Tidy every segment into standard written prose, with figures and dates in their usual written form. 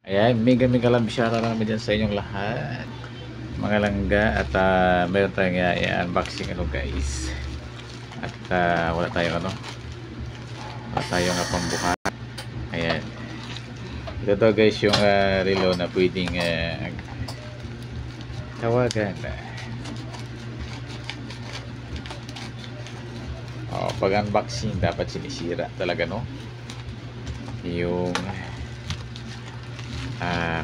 Ayan, mega lang bishara namin dyan sa inyong lahat, mga langga. At meron tayong i-unboxing guys. At wala tayong pambuhat. Ayan, ito daw guys yung relo na pwedeng tawagan. Pag unboxing dapat sinisira talaga, no, yung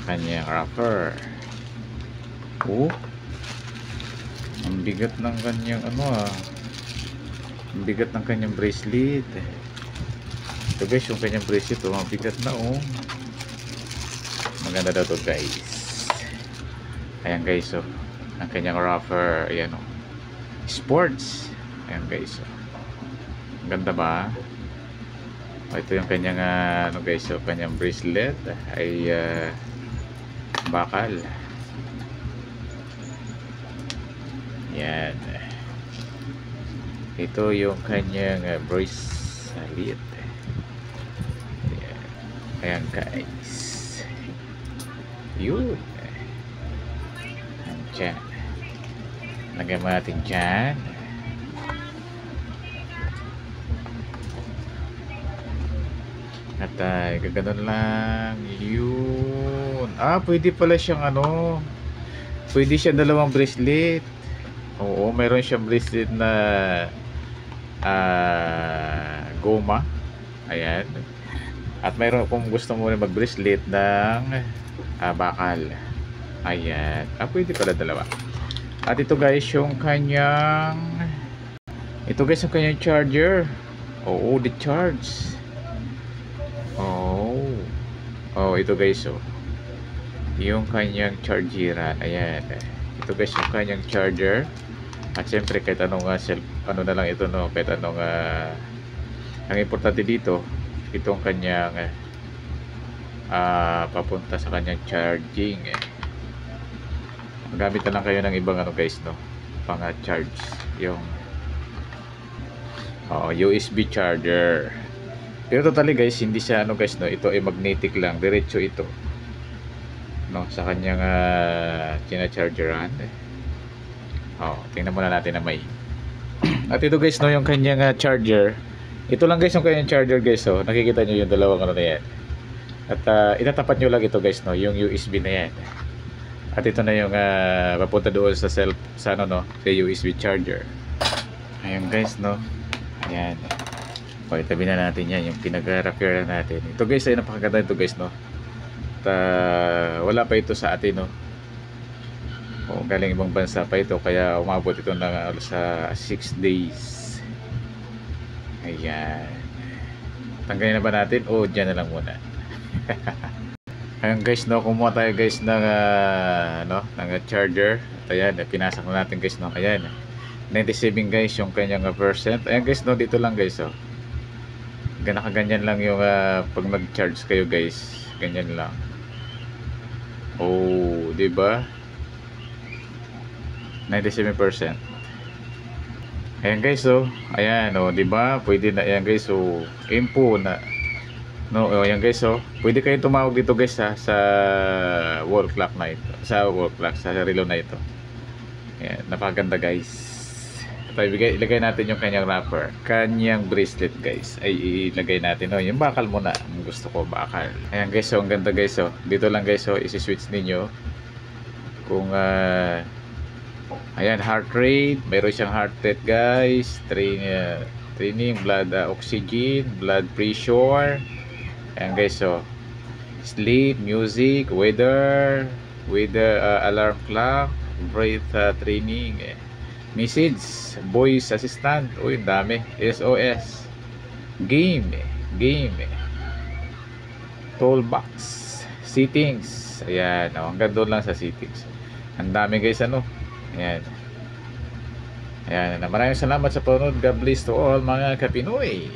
kanyang wrapper. Ang bigat ng kanyang ang bigat ng kanyang bracelet. Ito guys yung kanyang bracelet, ang bigat na. Maganda daw to guys. Ayan guys, ang kanyang wrapper. Ayan, sports. Ayan guys, ang ganda ba? Ito yung kanyang guys, kanyang bracelet ay bakal. Yan. Ito yung kanyang bracelet. Ayan guys. Yun. Diyan. Lagyan mo natin dyan. At gaganon lang. Yun. Pwede pala siyang pwede siyang dalawang bracelet. Oo, mayroon siyang bracelet na goma. Ayan. At mayroon kung gusto mo rin mag bracelet ng bakal. Ayan. Pwede pala dalawa. At ito guys yung kanyang charger. Oo, the charge. Ito guys, yung kanyang chargeran. Ayan, ito guys yung kanyang charger. At syempre kahit anong na lang ito, no, kahit anong ang importante dito, itong kanyang papunta sa kanyang charging. Magamit na lang kayo ng ibang guys, no, pang charge yung USB charger. Pero totally guys, hindi siya guys, no, ito ay magnetic lang, diretso ito, no, sa kanyang chargeran. Tingnan muna natin na may at ito guys, no, yung kanyang charger. Ito lang guys yung kanyang charger guys. Nakikita nyo yung dalawang na yan. At itatapat nyo lang ito guys, no, yung USB na yan. At ito na yung papunta doon sa sa USB charger. Ayun guys, no. Ayan. Itabi na natin yan, yung pinag-repair natin. Ito guys ay napakaganda ito guys, no. At wala pa ito sa atin, no. Galing ibang bansa pa ito, kaya umabot ito na sa 6 days. Ayan. Tanggalin na ba natin? Dyan na lang muna. Ayan guys, no, kumuha tayo guys ng ng charger. At ayan, pinasak na natin guys, no. Ayan, 97 guys yung kanyang percent. Ayan guys, no, dito lang guys, ganyan lang yung pag mag-charge kayo guys, ganyan lang. Di ba? 97%. Ayan guys, ayan, di ba? Pwede na yan guys, info na, no, ayan guys, pwede kayong tumawag dito guys sa wall clock na ito, sa relo na ito. Ayan, napakaganda guys. Ilagay natin yung kanyang wrapper, kanyang bracelet guys, ay ilagay natin, yung bakal muna, gusto ko bakal. Ayan guys, ang ganda guys, dito lang guys, isi-switch ninyo kung ayan, heart rate, mayroon siyang heart rate guys, training, blood oxygen, blood pressure. Ayan guys, sleep, music, weather, alarm clock, breath training, message, voice assistant, ang dami, SOS, game, toolbox, settings. Ayan, hanggang doon lang sa settings. Ang dami guys, ayan. Ayan, maraming salamat sa panonood. God bless to all mga Kapinoy.